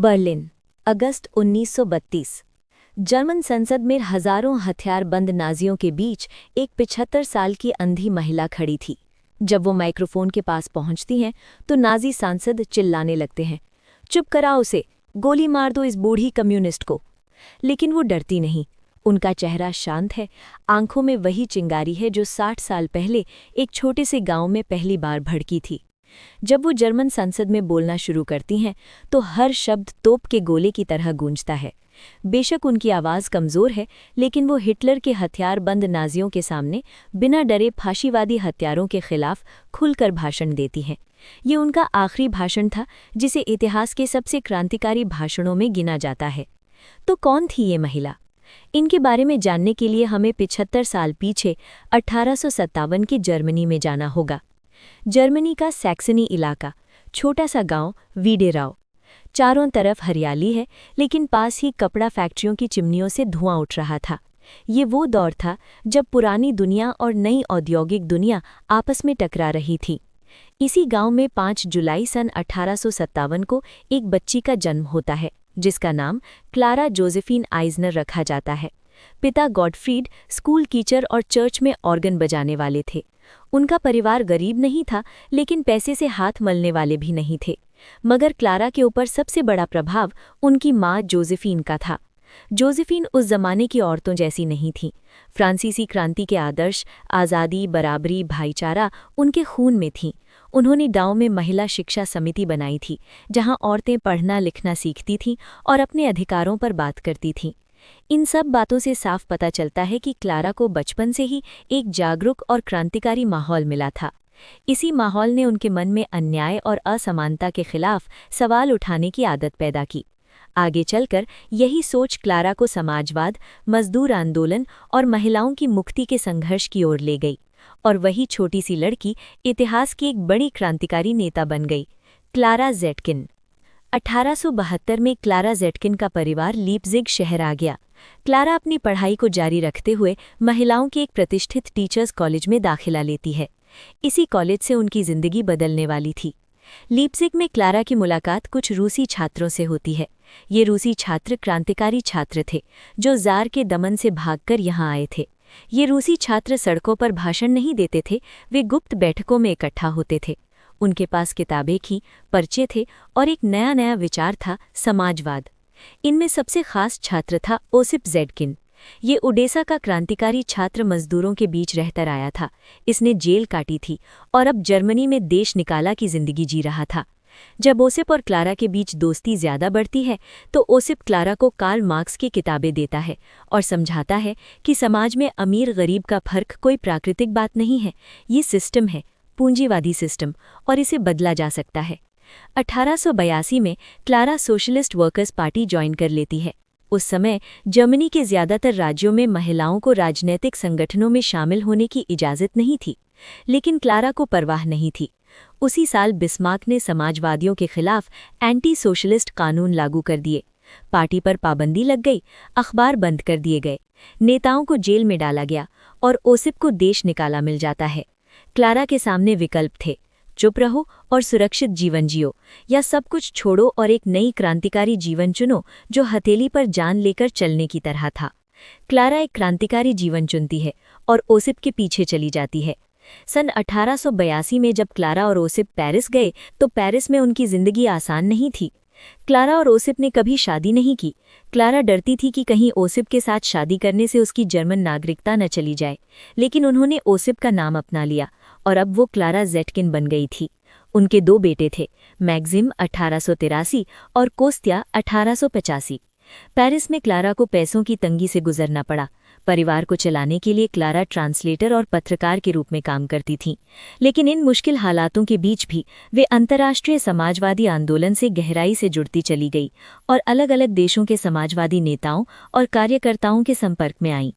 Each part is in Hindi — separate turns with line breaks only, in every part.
बर्लिन, अगस्त 1932। जर्मन संसद में हजारों हथियारबंद नाजियों के बीच एक 75 साल की अंधी महिला खड़ी थी। जब वो माइक्रोफोन के पास पहुंचती हैं तो नाजी सांसद चिल्लाने लगते हैं, चुप कराओ उसे, गोली मार दो इस बूढ़ी कम्युनिस्ट को। लेकिन वो डरती नहीं। उनका चेहरा शांत है, आंखों में वही चिंगारी है जो 60 साल पहले एक छोटे से गांव में पहली बार भड़की थी। जब वो जर्मन संसद में बोलना शुरू करती हैं तो हर शब्द तोप के गोले की तरह गूंजता है। बेशक उनकी आवाज़ कमज़ोर है, लेकिन वो हिटलर के हथियारबंद नाजियों के सामने बिना डरे फाशीवादी हत्यारों के खिलाफ खुलकर भाषण देती हैं। ये उनका आखिरी भाषण था, जिसे इतिहास के सबसे क्रांतिकारी भाषणों में गिना जाता है। तो कौन थी ये महिला? इनके बारे में जानने के लिए हमें 75 साल पीछे 1857 की जर्मनी में जाना होगा। जर्मनी का सैक्सनी इलाका, छोटा सा गांव वीडेराउ। चारों तरफ हरियाली है, लेकिन पास ही कपड़ा फैक्ट्रियों की चिमनियों से धुआं उठ रहा था। ये वो दौर था जब पुरानी दुनिया और नई औद्योगिक दुनिया आपस में टकरा रही थी। इसी गांव में 5 जुलाई सन 1857 को एक बच्ची का जन्म होता है, जिसका नाम क्लारा जोसेफिन आइजनर रखा जाता है। पिता गॉडफ्रीड स्कूल टीचर और चर्च में ऑर्गन बजाने वाले थे। उनका परिवार गरीब नहीं था, लेकिन पैसे से हाथ मलने वाले भी नहीं थे। मगर क्लारा के ऊपर सबसे बड़ा प्रभाव उनकी माँ जोसेफिन का था। जोसेफिन उस जमाने की औरतों जैसी नहीं थीं। फ्रांसीसी क्रांति के आदर्श, आज़ादी, बराबरी, भाईचारा उनके खून में थीं। उन्होंने गांव में महिला शिक्षा समिति बनाई थी, जहां औरतें पढ़ना लिखना सीखती थीं और अपने अधिकारों पर बात करती थीं। इन सब बातों से साफ पता चलता है कि क्लारा को बचपन से ही एक जागरूक और क्रांतिकारी माहौल मिला था। इसी माहौल ने उनके मन में अन्याय और असमानता के खिलाफ सवाल उठाने की आदत पैदा की। आगे चलकर यही सोच क्लारा को समाजवाद, मजदूर आंदोलन और महिलाओं की मुक्ति के संघर्ष की ओर ले गई, और वही छोटी सी लड़की इतिहास की एक बड़ी क्रांतिकारी नेता बन गई, क्लारा ज़ेटकिन। 1872 में क्लारा ज़ेटकिन का परिवार लीप्जिग शहर आ गया। क्लारा अपनी पढ़ाई को जारी रखते हुए महिलाओं के एक प्रतिष्ठित टीचर्स कॉलेज में दाखिला लेती है। इसी कॉलेज से उनकी जिंदगी बदलने वाली थी। लीप्जिग में क्लारा की मुलाकात कुछ रूसी छात्रों से होती है। ये रूसी छात्र क्रांतिकारी छात्र थे, जो ज़ार के दमन से भागकर यहाँ आए थे। ये रूसी छात्र सड़कों पर भाषण नहीं देते थे, वे गुप्त बैठकों में इकट्ठा होते थे। उनके पास किताबें थीं, पर्चे थे और एक नया नया विचार था, समाजवाद। इनमें सबसे खास छात्र था ओसिप ज़ेटकिन। ये ओडेसा का क्रांतिकारी छात्र मजदूरों के बीच रहकर आया था। इसने जेल काटी थी और अब जर्मनी में देश निकाला की जिंदगी जी रहा था। जब ओसिप और क्लारा के बीच दोस्ती ज्यादा बढ़ती है तो ओसिप क्लारा को कार्ल मार्क्स की किताबें देता है और समझाता है कि समाज में अमीर गरीब का फर्क कोई प्राकृतिक बात नहीं है, ये सिस्टम है, पूंजीवादी सिस्टम, और इसे बदला जा सकता है। 1882 में Clara socialist workers party join कर लेती है। उस समय जर्मनी के ज़्यादातर राज्यों में महिलाओं को राजनीतिक संगठनों में शामिल होने की इजाज़त नहीं थी, लेकिन क्लारा को परवाह नहीं थी। उसी साल बिस्मार्क ने समाजवादियों के खिलाफ एंटी सोशलिस्ट कानून लागू कर दिए। पार्टी पर पाबंदी लग गई, अखबार बंद कर दिए गए, नेताओं को जेल में डाला गया और ओसिप को देश निकाला मिल जाता है। क्लारा के सामने विकल्प थे, चुप रहो और सुरक्षित जीवन जियो, या सब कुछ छोड़ो और एक नई क्रांतिकारी जीवन चुनो जो हथेली पर जान लेकर चलने की तरह था। क्लारा एक क्रांतिकारी जीवन चुनती है और ओसिप के पीछे चली जाती है। सन 1882 में जब क्लारा और ओसिप पेरिस गए तो पेरिस में उनकी जिंदगी आसान नहीं थी। क्लारा और ओसिप ने कभी शादी नहीं की। क्लारा डरती थी कि कहीं ओसिप के साथ शादी करने से उसकी जर्मन नागरिकता न चली जाए, लेकिन उन्होंने ओसिप का नाम अपना लिया और अब वो क्लारा ज़ेटकिन बन गई थी। उनके 2 बेटे थे, मैक्सिम 1883 और कोस्त्या 1885। पेरिस में क्लारा को पैसों की तंगी से गुजरना पड़ा। परिवार को चलाने के लिए क्लारा ट्रांसलेटर और पत्रकार के रूप में काम करती थीं, लेकिन इन मुश्किल हालातों के बीच भी वे अंतर्राष्ट्रीय समाजवादी आंदोलन से गहराई से जुड़ती चली गई और अलग अलग देशों के समाजवादी नेताओं और कार्यकर्ताओं के संपर्क में आईं।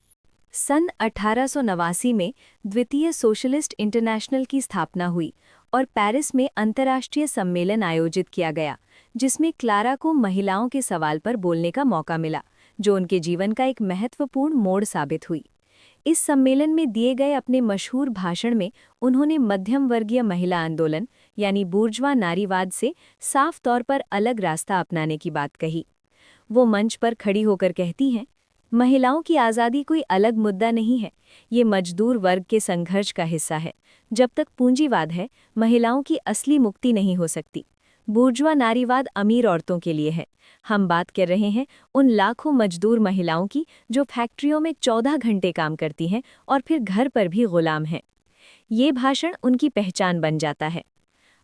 सन 1889 में द्वितीय सोशलिस्ट इंटरनेशनल की स्थापना हुई और पेरिस में अंतर्राष्ट्रीय सम्मेलन आयोजित किया गया, जिसमें क्लारा को महिलाओं के सवाल पर बोलने का मौका मिला, जो उनके जीवन का एक महत्वपूर्ण मोड़ साबित हुई। इस सम्मेलन में दिए गए अपने मशहूर भाषण में उन्होंने मध्यम वर्गीय महिला आंदोलन यानी बूर्जवा नारीवाद से साफ तौर पर अलग रास्ता अपनाने की बात कही। वो मंच पर खड़ी होकर कहती हैं, महिलाओं की आज़ादी कोई अलग मुद्दा नहीं है, ये मजदूर वर्ग के संघर्ष का हिस्सा है। जब तक पूंजीवाद है, महिलाओं की असली मुक्ति नहीं हो सकती। बूर्जवा नारीवाद अमीर औरतों के लिए है। हम बात कर रहे हैं उन लाखों मजदूर महिलाओं की जो फैक्ट्रियों में 14 घंटे काम करती हैं और फिर घर पर भी गुलाम हैं। ये भाषण उनकी पहचान बन जाता है।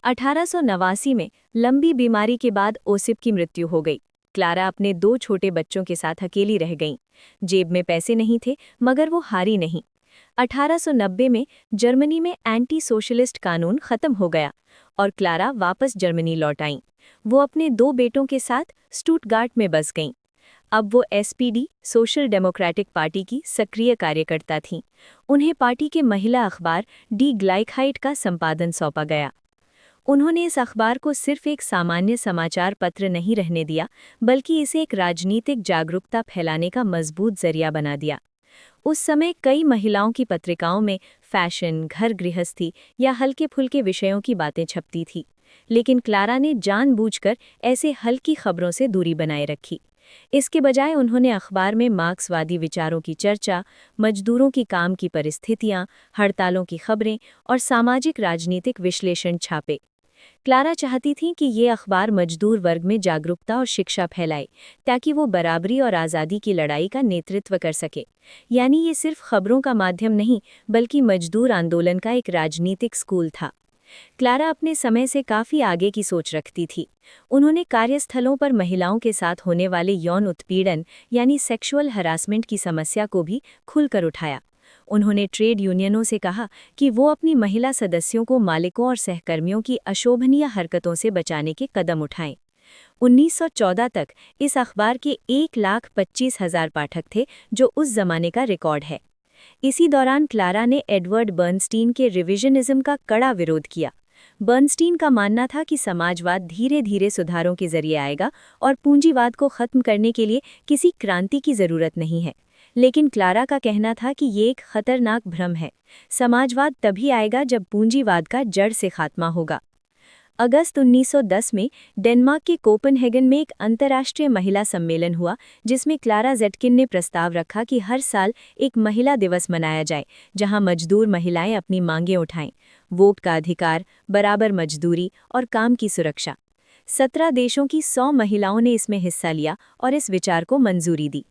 1889 में लंबी बीमारी के बाद ओसिप की मृत्यु हो गई। क्लारा अपने 2 छोटे बच्चों के साथ अकेली रह गईं। जेब में पैसे नहीं थे, मगर वो हारी नहीं। 1890 में जर्मनी में एंटी सोशलिस्ट कानून खत्म हो गया और क्लारा वापस जर्मनी लौट आईं। वो अपने 2 बेटों के साथ स्टुटगार्ट में बस गईं। अब वो एसपीडी, सोशल डेमोक्रेटिक पार्टी की सक्रिय कार्यकर्ता थीं। उन्हें पार्टी के महिला अखबार डी ग्लाइकहाइट का संपादन सौंपा गया। उन्होंने इस अखबार को सिर्फ एक सामान्य समाचार पत्र नहीं रहने दिया, बल्कि इसे एक राजनीतिक जागरूकता फैलाने का मजबूत जरिया बना दिया। उस समय कई महिलाओं की पत्रिकाओं में फैशन, घर गृहस्थी या हल्के-फुल्के विषयों की बातें छपती थी, लेकिन क्लारा ने जानबूझकर ऐसे हल्की खबरों से दूरी बनाए रखी। इसके बजाय उन्होंने अखबार में मार्क्सवादी विचारों की चर्चा, मजदूरों की काम की परिस्थितियां, हड़तालों की खबरें और सामाजिक राजनीतिक विश्लेषण छापे। क्लारा चाहती थीं कि ये अखबार मजदूर वर्ग में जागरूकता और शिक्षा फैलाए, ताकि वो बराबरी और आज़ादी की लड़ाई का नेतृत्व कर सके। यानी ये सिर्फ खबरों का माध्यम नहीं, बल्कि मजदूर आंदोलन का एक राजनीतिक स्कूल था। क्लारा अपने समय से काफ़ी आगे की सोच रखती थी। उन्होंने कार्यस्थलों पर महिलाओं के साथ होने वाले यौन उत्पीड़न यानी सेक्सुअल हरासमेंट की समस्या को भी खुलकर उठाया। उन्होंने ट्रेड यूनियनों से कहा कि वो अपनी महिला सदस्यों को मालिकों और सहकर्मियों की अशोभनीय हरकतों से बचाने के कदम उठाएं। 1914 तक इस अखबार के 1,25,000 पाठक थे, जो उस जमाने का रिकॉर्ड है। इसी दौरान क्लारा ने एडवर्ड बर्नस्टीन के रिविजनिज्म का कड़ा विरोध किया। बर्नस्टीन का मानना था कि समाजवाद धीरे धीरे सुधारों के जरिए आएगा और पूंजीवाद को खत्म करने के लिए किसी क्रांति की जरूरत नहीं है। लेकिन क्लारा का कहना था कि ये एक खतरनाक भ्रम है। समाजवाद तभी आएगा जब पूंजीवाद का जड़ से खात्मा होगा। अगस्त 1910 में डेनमार्क के कोपेनहेगन में एक अंतर्राष्ट्रीय महिला सम्मेलन हुआ, जिसमें क्लारा ज़ेटकिन ने प्रस्ताव रखा कि हर साल एक महिला दिवस मनाया जाए, जहां मजदूर महिलाएं अपनी मांगें उठाएं, वोट का अधिकार, बराबर मजदूरी और काम की सुरक्षा। 17 देशों की 100 महिलाओं ने इसमें हिस्सा लिया और इस विचार को मंजूरी दी।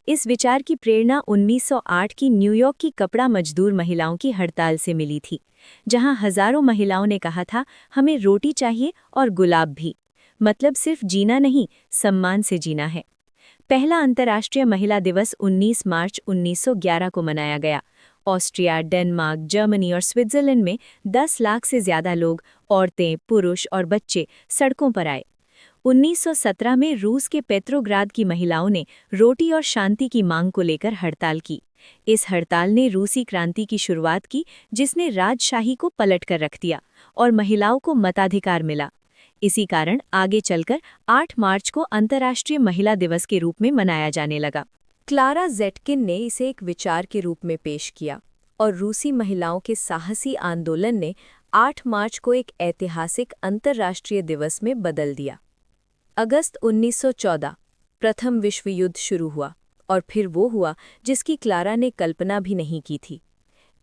इस विचार की प्रेरणा 1908 की न्यूयॉर्क की कपड़ा मजदूर महिलाओं की हड़ताल से मिली थी, जहां हजारों महिलाओं ने कहा था, हमें रोटी चाहिए और गुलाब भी। मतलब सिर्फ जीना नहीं, सम्मान से जीना है। पहला अंतर्राष्ट्रीय महिला दिवस 19 मार्च 1911 को मनाया गया। ऑस्ट्रिया, डेनमार्क, जर्मनी और स्विट्जरलैंड में 10 लाख से ज्यादा लोग, औरतें, पुरुष और बच्चे सड़कों पर आए। 1917 में रूस के पेट्रोग्राद की महिलाओं ने रोटी और शांति की मांग को लेकर हड़ताल की। इस हड़ताल ने रूसी क्रांति की शुरुआत की, जिसने राजशाही को पलट कर रख दिया और महिलाओं को मताधिकार मिला। इसी कारण आगे चलकर 8 मार्च को अंतर्राष्ट्रीय महिला दिवस के रूप में मनाया जाने लगा। क्लारा ज़ेटकिन ने इसे एक विचार के रूप में पेश किया और रूसी महिलाओं के साहसी आंदोलन ने 8 मार्च को एक ऐतिहासिक अंतर्राष्ट्रीय दिवस में बदल दिया। अगस्त 1914 प्रथम विश्व युद्ध शुरू हुआ और फिर वो हुआ जिसकी क्लारा ने कल्पना भी नहीं की थी।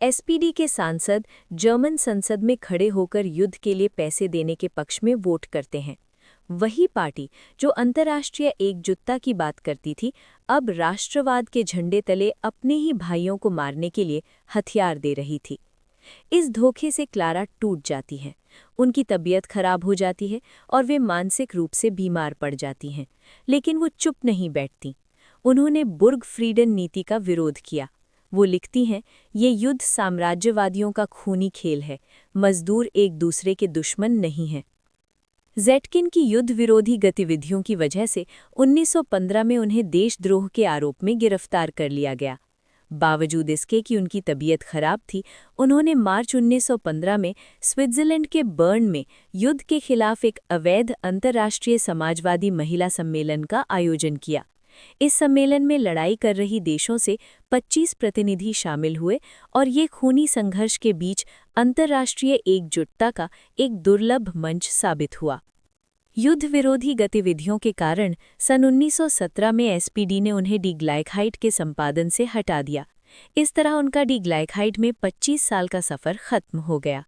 एसपीडी के सांसद जर्मन संसद में खड़े होकर युद्ध के लिए पैसे देने के पक्ष में वोट करते हैं। वही पार्टी जो अंतर्राष्ट्रीय एकजुटता की बात करती थी, अब राष्ट्रवाद के झंडे तले अपने ही भाइयों को मारने के लिए हथियार दे रही थी। इस धोखे से क्लारा टूट जाती हैं, उनकी तबीयत खराब हो जाती है और वे मानसिक रूप से बीमार पड़ जाती हैं। लेकिन वो चुप नहीं बैठती। उन्होंने बुर्ग फ्रीडन नीति का विरोध किया। वो लिखती हैं, ये युद्ध साम्राज्यवादियों का खूनी खेल है, मजदूर एक दूसरे के दुश्मन नहीं हैं। ज़ेटकिन की युद्ध विरोधी गतिविधियों की वजह से 1915 में उन्हें देशद्रोह के आरोप में गिरफ्तार कर लिया गया। बावजूद इसके कि उनकी तबीयत खराब थी, उन्होंने मार्च 1915 में स्विट्जरलैंड के बर्न में युद्ध के खिलाफ एक अवैध अंतर्राष्ट्रीय समाजवादी महिला सम्मेलन का आयोजन किया। इस सम्मेलन में लड़ाई कर रही देशों से 25 प्रतिनिधि शामिल हुए और ये खूनी संघर्ष के बीच अंतर्राष्ट्रीय एकजुटता का एक दुर्लभ मंच साबित हुआ। युद्ध विरोधी गतिविधियों के कारण सन 1917 में एसपीडी ने उन्हें डीग्लाइकाइड के संपादन से हटा दिया। इस तरह उनका डीग्लाइकाइड में 25 साल का सफ़र खत्म हो गया।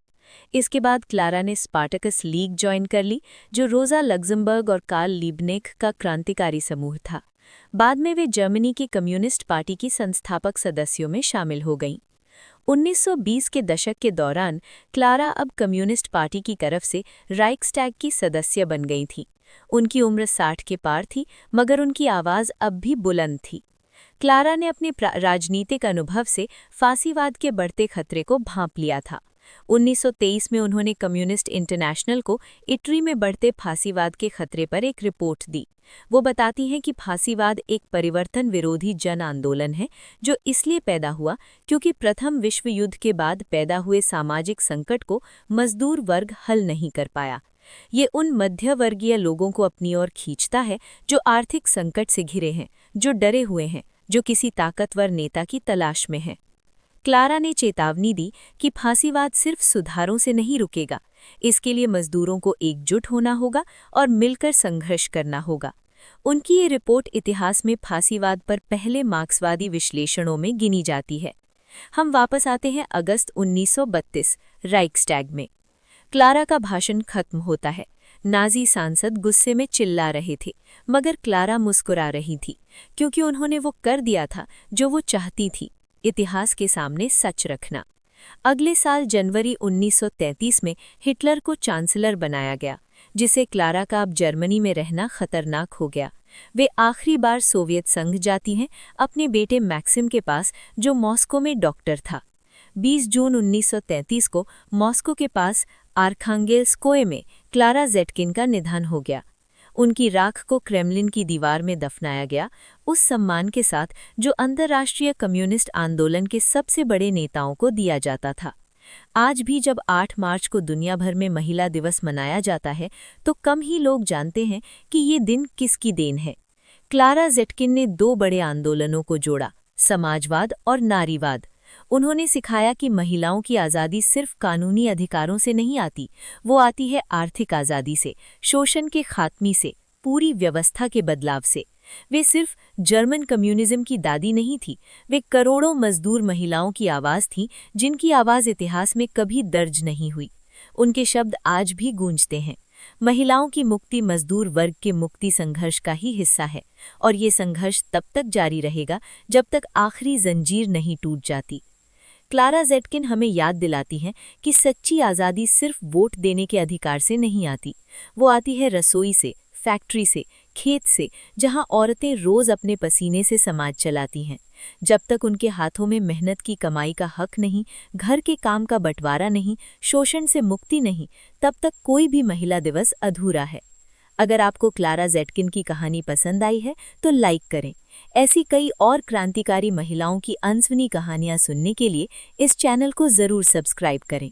इसके बाद क्लारा ने स्पार्टकस लीग ज्वाइन कर ली, जो रोजा लग्जमबर्ग और कार्ल लिबनेक का क्रांतिकारी समूह था। बाद में वे जर्मनी की कम्युनिस्ट पार्टी की संस्थापक सदस्यों में शामिल हो गईं। 1920 के दशक के दौरान क्लारा अब कम्युनिस्ट पार्टी की तरफ से राइक्सटैग की सदस्य बन गई थीं। उनकी उम्र 60 के पार थी, मगर उनकी आवाज़ अब भी बुलंद थी। क्लारा ने अपने राजनीतिक अनुभव से फांसीवाद के बढ़ते खतरे को भांप लिया था। 1923 में उन्होंने कम्युनिस्ट इंटरनेशनल को इटली में बढ़ते फांसीवाद के खतरे पर एक रिपोर्ट दी। वो बताती हैं कि फांसीवाद एक परिवर्तन विरोधी जन आंदोलन है, जो इसलिए पैदा हुआ क्योंकि प्रथम विश्व युद्ध के बाद पैदा हुए सामाजिक संकट को मजदूर वर्ग हल नहीं कर पाया। ये उन मध्यवर्गीय लोगों को अपनी ओर खींचता है जो आर्थिक संकट से घिरे हैं, जो डरे हुए हैं, जो किसी ताकतवर नेता की तलाश में हैं। क्लारा ने चेतावनी दी कि फांसीवाद सिर्फ सुधारों से नहीं रुकेगा, इसके लिए मजदूरों को एकजुट होना होगा और मिलकर संघर्ष करना होगा। उनकी ये रिपोर्ट इतिहास में फांसीवाद पर पहले मार्क्सवादी विश्लेषणों में गिनी जाती है। हम वापस आते हैं अगस्त 1932 राइक्सटैग में। क्लारा का भाषण खत्म होता है। नाजी सांसद गुस्से में चिल्ला रहे थे, मगर क्लारा मुस्कुरा रही थी, क्योंकि उन्होंने वो कर दिया था जो वो चाहती थी, इतिहास के सामने सच रखना। अगले साल जनवरी 1933 में हिटलर को चांसलर बनाया गया, जिसे क्लारा का अब जर्मनी में रहना खतरनाक हो गया। वे आखिरी बार सोवियत संघ जाती हैं, अपने बेटे मैक्सिम के पास, जो मॉस्को में डॉक्टर था। 20 जून 1933 को मॉस्को के पास आर्खांगेल्स्कोए में क्लारा ज़ेटकिन का निधन हो गया। उनकी राख को क्रेमलिन की दीवार में दफनाया गया, उस सम्मान के साथ जो अंतर्राष्ट्रीय कम्युनिस्ट आंदोलन के सबसे बड़े नेताओं को दिया जाता था। आज भी जब 8 मार्च को दुनिया भर में महिला दिवस मनाया जाता है, तो कम ही लोग जानते हैं कि ये दिन किसकी देन है। क्लारा ज़ेटकिन ने 2 बड़े आंदोलनों को जोड़ा, समाजवाद और नारीवाद। उन्होंने सिखाया कि महिलाओं की आज़ादी सिर्फ कानूनी अधिकारों से नहीं आती, वो आती है आर्थिक आज़ादी से, शोषण के खात्मे से, पूरी व्यवस्था के बदलाव से। वे सिर्फ जर्मन कम्युनिज्म की दादी नहीं थी, वे करोड़ों मजदूर महिलाओं की आवाज़ थी, जिनकी आवाज़ इतिहास में कभी दर्ज नहीं हुई। उनके शब्द आज भी गूंजते हैं। महिलाओं की मुक्ति मजदूर वर्ग के मुक्ति संघर्ष का ही हिस्सा है, और ये संघर्ष तब तक जारी रहेगा जब तक आखिरी जंजीर नहीं टूट जाती। क्लारा ज़ेटकिन हमें याद दिलाती हैं कि सच्ची आज़ादी सिर्फ वोट देने के अधिकार से नहीं आती, वो आती है रसोई से, फैक्ट्री से, खेत से, जहां औरतें रोज अपने पसीने से समाज चलाती हैं। जब तक उनके हाथों में मेहनत की कमाई का हक नहीं, घर के काम का बंटवारा नहीं, शोषण से मुक्ति नहीं, तब तक कोई भी महिला दिवस अधूरा है। अगर आपको क्लारा ज़ेटकिन की कहानी पसंद आई है तो लाइक करें। ऐसी कई और क्रांतिकारी महिलाओं की अनसुनी कहानियां सुनने के लिए इस चैनल को ज़रूर सब्सक्राइब करें।